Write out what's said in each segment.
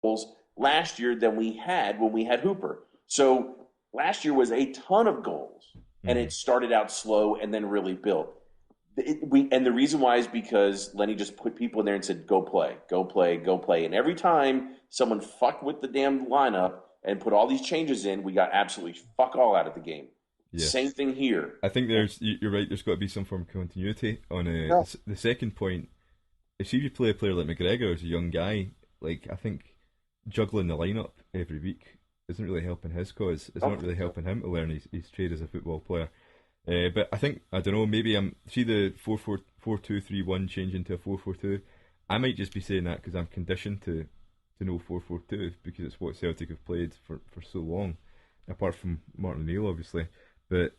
goals last year than we had when we had Hooper. So last year was a ton of goals, and Hmm. it started out slow and then really built. And the reason why is because Lenny just put people in there and said, "Go play, go play, go play." And every time someone fucked with the damn lineup and put all these changes in, we got absolutely fuck all out of the game. Same Yes. thing here. I think And you're right, there's got to be some form of continuity. On no, the second point, if you play a player like McGregor as a young guy, like I think juggling the lineup every week isn't really helping his cause. It's no, not really no. helping him to learn his trade as a football player. But I think I don't know. Maybe I'm see the 4-4-2-3-1 change into a 4-4-2. I might just be saying that because I'm conditioned to know 4-4-2 because it's what Celtic have played for so long, apart from Martin O'Neill, obviously. But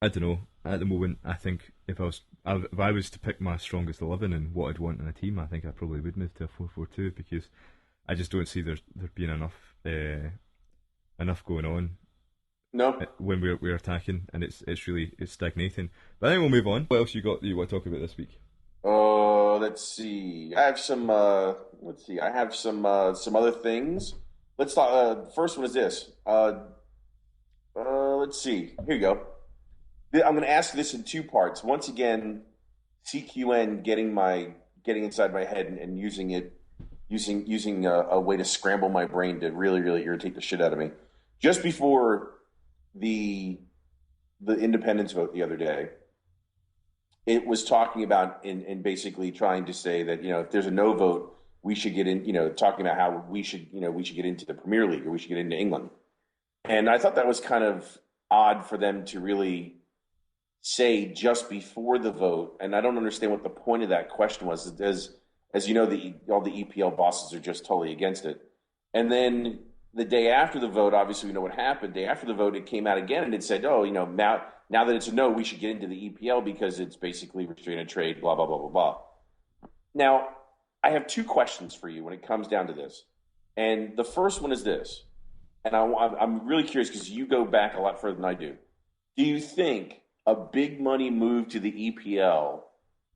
I don't know. At the moment, I think if I was to pick my strongest 11 and what I'd want in a team, I think I probably would move to a 4-4-2 because I just don't see there being enough going on No. when we're attacking, and it's stagnating. But I think we'll move on. What else you want to talk about this week? Oh, let's see. I have some. Let's see. I have some other things. Let's talk. First one is this. Let's see. Here you go. I'm going to ask this in two parts. Once again, CQN getting inside my head and using it, using a way to scramble my brain to really irritate the shit out of me. Just before the the independence vote the other day, it was talking about and basically trying to say that if there's a no vote, we should get in. Talking about how we should get into the Premier League or we should get into England. And I thought that was kind of odd for them to really say just before the vote. And I don't understand what the point of that question was. As you know, all the EPL bosses are just totally against it. And then the day after the vote, obviously we know what happened. Day after the vote, it came out again and it said, "Oh, now that it's a no, we should get into the EPL because it's basically restraining trade." Blah blah blah blah blah. Now, I have two questions for you when it comes down to this. And the first one is this, and I'm really curious because you go back a lot further than I do. Do you think a big money move to the EPL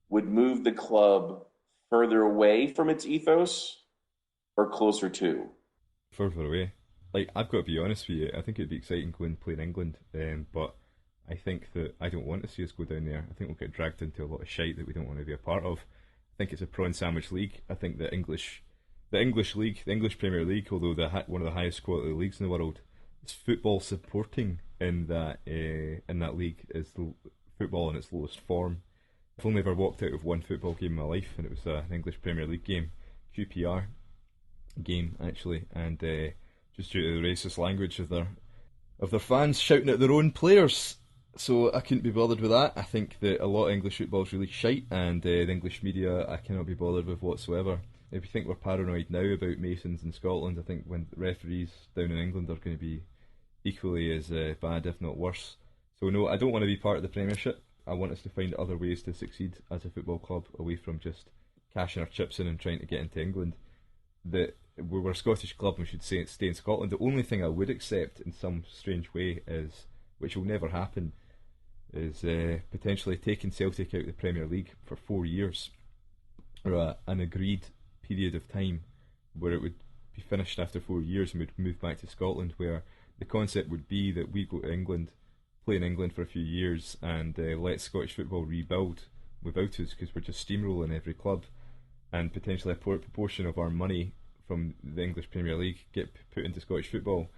would move the club further away from its ethos or closer to? Further away. Like I've got to be honest with you, I think it'd be exciting going and play in England, but I think that I don't want to see us go down there. I think we'll get dragged into a lot of shite that we don't want to be a part of. I think it's a prawn sandwich league. I think the English league, the English Premier League, although one of the highest quality leagues in the world, is football supporting in that league is the football in its lowest form. I've only ever walked out of one football game in my life, and it was an English Premier League game, QPR game actually, and just due to the racist language of their fans shouting at their own players. So I couldn't be bothered with that. I think that a lot of English football is really shite, and the English media I cannot be bothered with whatsoever. If you think we're paranoid now about Masons in Scotland, I think when referees down in England are going to be equally as bad, if not worse. So no, I don't want to be part of the Premiership. I want us to find other ways to succeed as a football club away from just cashing our chips in and trying to get into England. That we're a Scottish club and we should stay in Scotland. The only thing I would accept in some strange way is, which will never happen, is potentially taking Celtic out of the Premier League for 4 years, or an agreed period of time where it would be finished after 4 years and we'd move back to Scotland, where the concept would be that we go to England, play in England for a few years, and let Scottish football rebuild without us because we're just steamrolling every club, and potentially a proportion of our money from the English Premier League get put into Scottish football.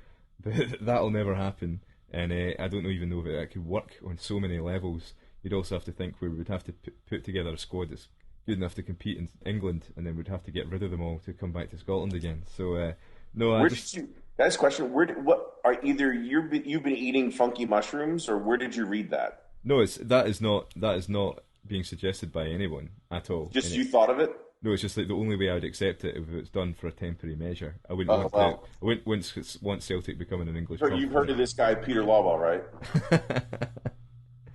But that'll never happen, and I don't even know if that could work on so many levels. You'd also have to think we would have to put together a squad that's good enough to compete in England, and then we'd have to get rid of them all to come back to Scotland again. So no, I Where did just you? That's a question. What are either you've been eating funky mushrooms or where did you read that? no, it's that is not being suggested by anyone at all. And Just you thought of it? no, it's just like the only way I would accept it if it's done for a temporary measure. I wouldn't Oh want to. I well, wouldn't want Celtic becoming an English club you've for heard of this guy Peter Lawwell, right?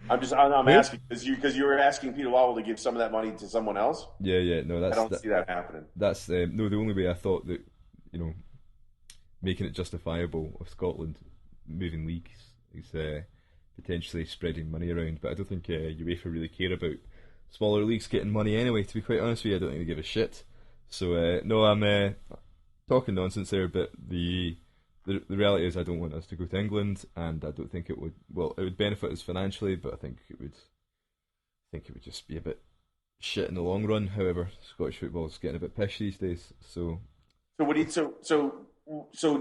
I'm who? asking because you were asking Peter Lawwell to give some of that money to someone else. Yeah, yeah. No, I don't see that happening. that's no. The only way I thought that you know making it justifiable of Scotland moving leagues is potentially spreading money around. But I don't think UEFA really care about smaller leagues getting money anyway. To be quite honest with you, I don't think they give a shit. So no, talking nonsense there, but the reality is I don't want us to go to England, and I don't think it would. Well, it would benefit us financially, but I think it would just be a bit shit in the long run. However, Scottish football's getting a bit pish these days, so So what do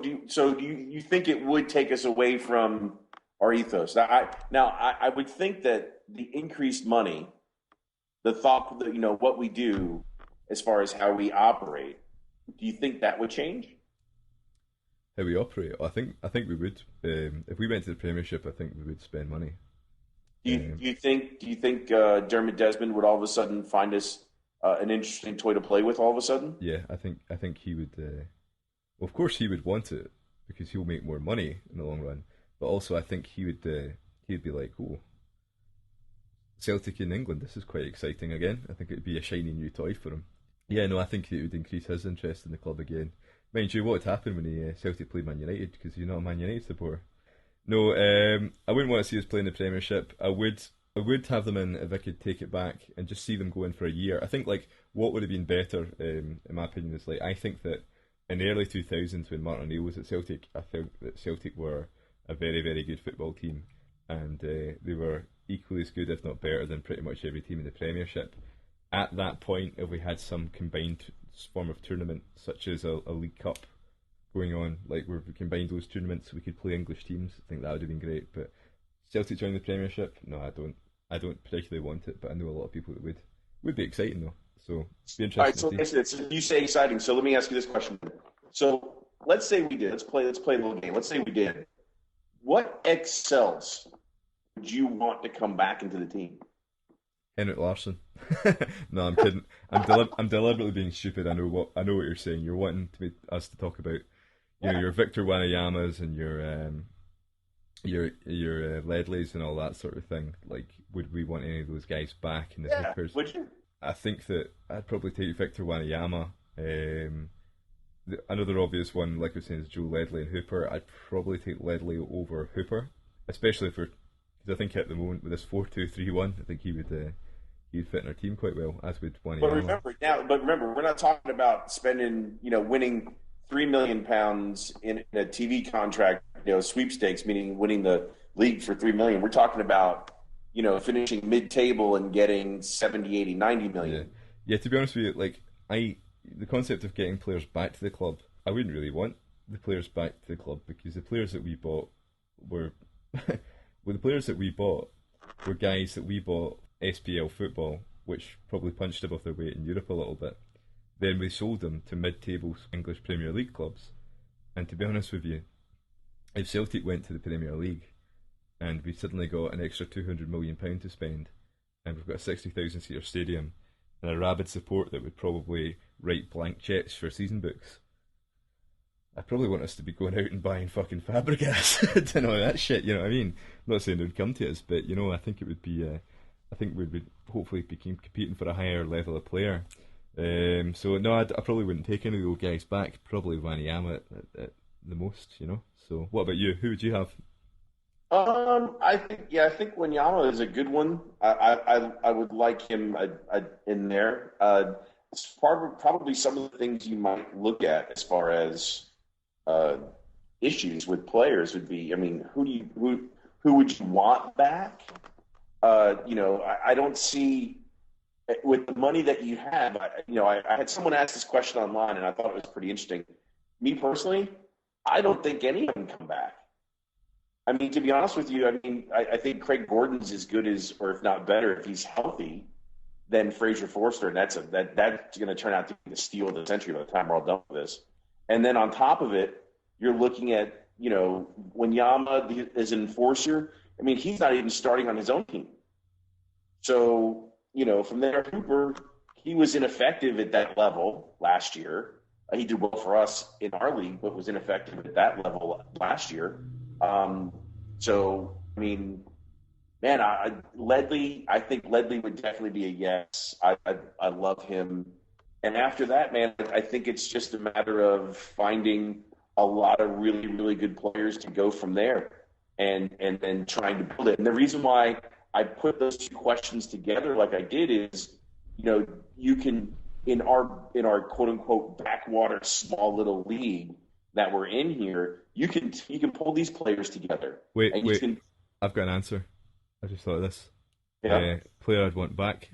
you you think it would take us away from our ethos? I would think that the increased money, the thought that what we do as far as how we operate, do you think that would change? how we operate, I think we would. If we went to the Premiership, I think we would spend money. Um, Do you think Dermot Desmond would all of a sudden find us an interesting toy to play with all of a sudden? yeah, I think he would. Well, of course, he would want it because he'll make more money in the long run. But also, I think he would. He'd be like, "Oh, Celtic in England. This is quite exciting again." I think it'd be a shiny new toy for him. Yeah, no, I think it would increase his interest in the club again. Mind you, what would happen when he Celtic played Man United? Because you're not a Man United supporter. No, I wouldn't want to see us play in the Premiership. I would have them in if I could take it back and just see them go in for a year. I think like what would have been better, in my opinion, is like I think that in the early 2000s when Martin O'Neill was at Celtic, I think that Celtic were a very very good football team, and they were equally as good, if not better, than pretty much every team in the Premiership. At that point, if we had some combined form of tournament, such as a League Cup going on, like where we combined those tournaments, so we could play English teams. I think that would have been great. But Celtic joining the Premiership, no, I don't. I don't particularly want it, but I know a lot of people that would. Would be exciting though. So it'd be All right, interesting so to see. you say exciting. So let me ask you this question. So let's say we did. Let's play a little game. Let's say we did. What excels would you want to come back into the team? Henrik Larsson. No, I'm kidding. I'm deliberately being stupid. I know what you're saying. You're wanting us to talk about, Yeah, your Victor Wanayamas and your Ledleys and all that sort of thing. Like, would we want any of those guys back in the yeah. Hoopers? Would you? I think that I'd probably take Victor Wanyama. Another obvious one, like I was saying, is Joe Ledley and Hooper. I'd probably take Ledley over Hooper, especially because I think at the moment with this 4-2-3-1, I think he'd fit in our team quite well, as would Wanyama. But remember, we're not talking about spending, winning £3 million in a TV contract, sweepstakes, meaning winning the league for 3 million. We're talking about, finishing mid-table and getting 70, 80, 90 Yeah, million. yeah. To be honest with you, like the concept of getting players back to the club, I wouldn't really want the players back to the club because the players that we bought were, well, the players that we bought were guys that we bought SPL football, which probably punched above their weight in Europe a little bit. Then we sold them to mid-table English Premier League clubs. And to be honest with you, if Celtic went to the Premier League and we suddenly got an extra £200 million to spend, and we've got a 60,000 seater stadium and a rabid support that would probably write blank checks for season books, I probably want us to be going out and buying fucking Fabregas and all that shit. You know what I mean? I'm not saying it would come to us, but I think it would be. I think we would hopefully be competing for a higher level of player. So no, I probably wouldn't take any of those guys back. Probably Wanyama at the most. So what about you? Who would you have? I think Wanyama is a good one. I would like him in there. It's probably some of the things you might look at as far as uh, issues with players would be. I mean, who would you want back? I don't see with the money that you have. I had someone ask this question online, and I thought it was pretty interesting. Me personally, I don't think any of them come back. I mean, to be honest with you, I think Craig Gordon's as good as, or if not better, if he's healthy, than Fraser Forster, and that's going to turn out to be the steal of the century by the time we're all done with this. And then on top of it, you're looking at Wanyama as an enforcer. I mean, he's not even starting on his own team. So from there, Hooper, he was ineffective at that level last year. He did well for us in our league, but was ineffective at that level last year. So, I mean, man, Ledley, I think Ledley would definitely be a yes. I love him. And after that, man, I think it's just a matter of finding a lot of really, really good players to go from there and then trying to build it. And the reason why I put those two questions together like I did is, you can in our quote unquote backwater small little league that we're in here, you can pull these players together Wait, and you wait. can I've got an answer. I just thought of this. yeah. Player I'd want back,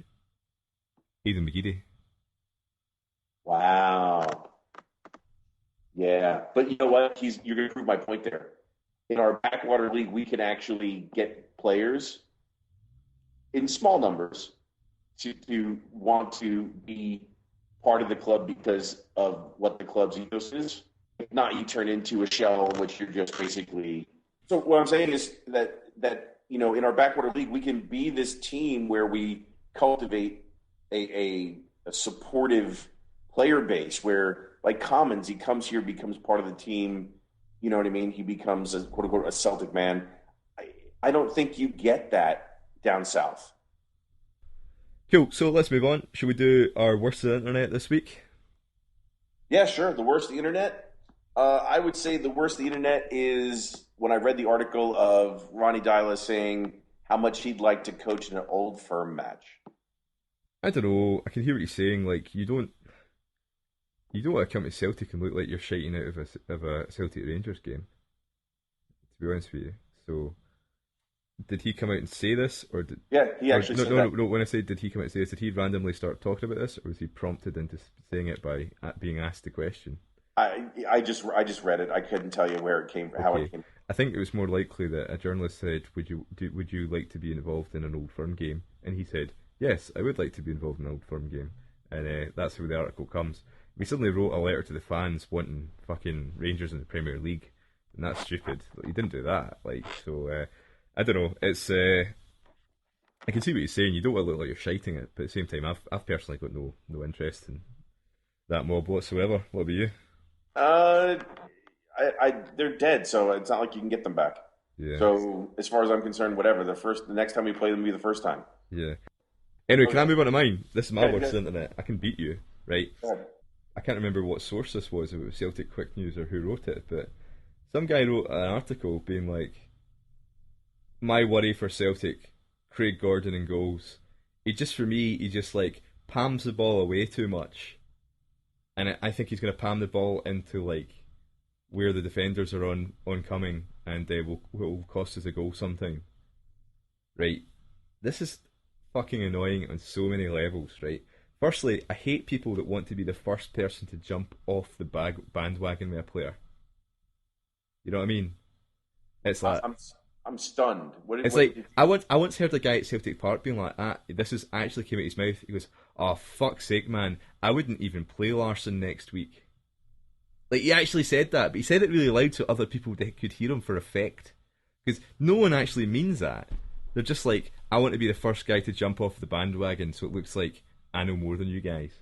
Aidan McGeady. Wow. Yeah. But you know what? You're gonna prove my point there. In our backwater league, we can actually get players in small numbers to want to be part of the club because of what the club's ethos is. If not, you turn into a shell in which you're just basically. So what I'm saying is that in our backwater league, we can be this team where we cultivate a supportive player base where, like Commons, he comes here, becomes part of the team. You know what I mean? He becomes a quote unquote a Celtic man. I don't think you get that down south. Cool. So let's move on. Should we do our worst of the internet this week? Yeah, sure. The worst of the internet. I would say the worst of the internet is when I read the article of Ronnie Dyla saying how much he'd like to coach in an old firm match. I don't know. I can hear what you're saying. Like you don't want to come to Celtic and look like you're shiting out of a Celtic Rangers game. To be honest with you. So did he come out and say this, or did Yeah, he or actually no said no no that. no? When I say did he come out and say this, did he randomly start talking about this, or was he prompted into saying it by being asked the question? I just read it. I couldn't tell you where it came, how it Okay, came. I think it was more likely that a journalist said, would you like to be involved in an Old Firm game?" And he said, "Yes, I would like to be involved in an Old Firm game," and that's where the article comes. We suddenly wrote a letter to the fans wanting fucking Rangers in the Premier League, and that's stupid. Like, you didn't do that. Like, so I don't know. It's I can see what you're saying. You don't want to look like you're shiting it, but at the same time, I've personally got no interest in that mob whatsoever. What about you? Uh, they're dead, so it's not like you can get them back. Yeah, So as far as I'm concerned, whatever. The next time we play them will be the first time. yeah. Anyway, can I Okay. move on to mine? This is my Yeah, worst yeah. internet. I can beat you, right? Yeah. I can't remember what source this was, if it was Celtic Quick News or who wrote it, but some guy wrote an article being like, "My worry for Celtic, Craig Gordon in goals. For me, he just like palms the ball away too much, and I think he's going to palm the ball into like where the defenders are oncoming, and will cost us a goal sometime." Right? This is fucking annoying on so many levels, right? Firstly, I hate people that want to be the first person to jump off the bandwagon with a player. You know what I mean? It's I- like I'm I'm stunned. it's What like did I once heard a guy at Celtic Park being like, this is actually came out his mouth. He goes, "Oh fuck's sake, man! I wouldn't even play Larson next week." Like he actually said that, but he said it really loud so other people could hear him for effect. Because no one actually means that. They're just like, "I want to be the first guy to jump off the bandwagon, so it looks like I know more than you guys."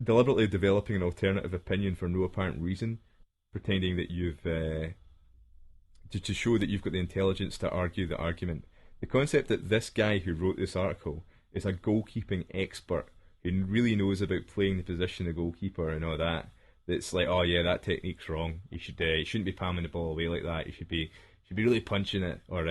Deliberately developing an alternative opinion for no apparent reason, pretending that you've to show that you've got the intelligence to argue the argument. The concept that this guy who wrote this article is a goalkeeping expert who really knows about playing the position of goalkeeper and all that. That's like, oh yeah, that technique's wrong. You shouldn't be palming the ball away like that. You should be really punching it or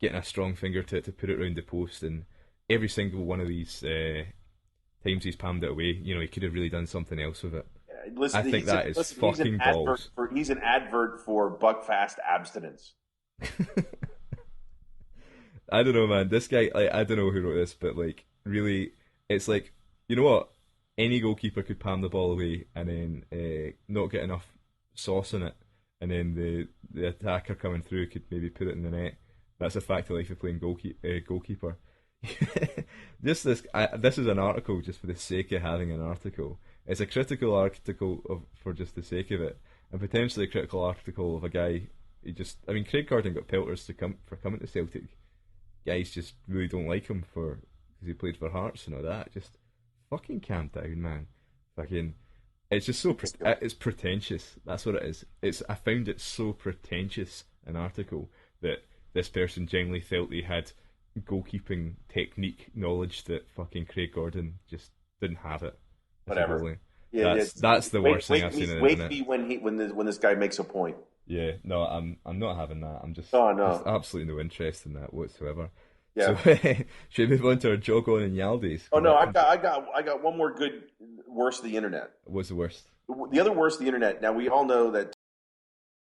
getting a strong finger to put it round the post. And every single one of these times he's palmed it away, he could have really done something else with it. I listen? think that is fucking balls. He's an advert for Buckfast abstinence. I don't know, man. This guy, like, I don't know who wrote this, but like, really, it's like, you know what? Any goalkeeper could palm the ball away and then not get enough sauce in it, and then the attacker coming through could maybe put it in the net. That's a fact of life of playing goalkeeper. This is an article just for the sake of having an article. It's a critical article for just the sake of it, and potentially a critical article of a guy. I mean, Craig Gordon got pelters for coming to Celtic. Guys just really don't like him because he played for Hearts and all that. Just fucking calm down, man. Fucking, it's just it's pretentious. That's what it is. I found it so pretentious an article that this person genuinely felt he had goalkeeping technique knowledge that fucking Craig Gordon just didn't have it. Whatever. Yeah, That's the worst thing I've seen on the wait internet. me when this guy makes a point. Yeah, no, I'm not having that. Oh Just no. absolutely no interest in that whatsoever. Yeah. So should we move on to our jog on and Yaldi's? Oh 'Cause no, I got one more good worst of the internet. what's the worst? The other worst of the internet. Now we all know that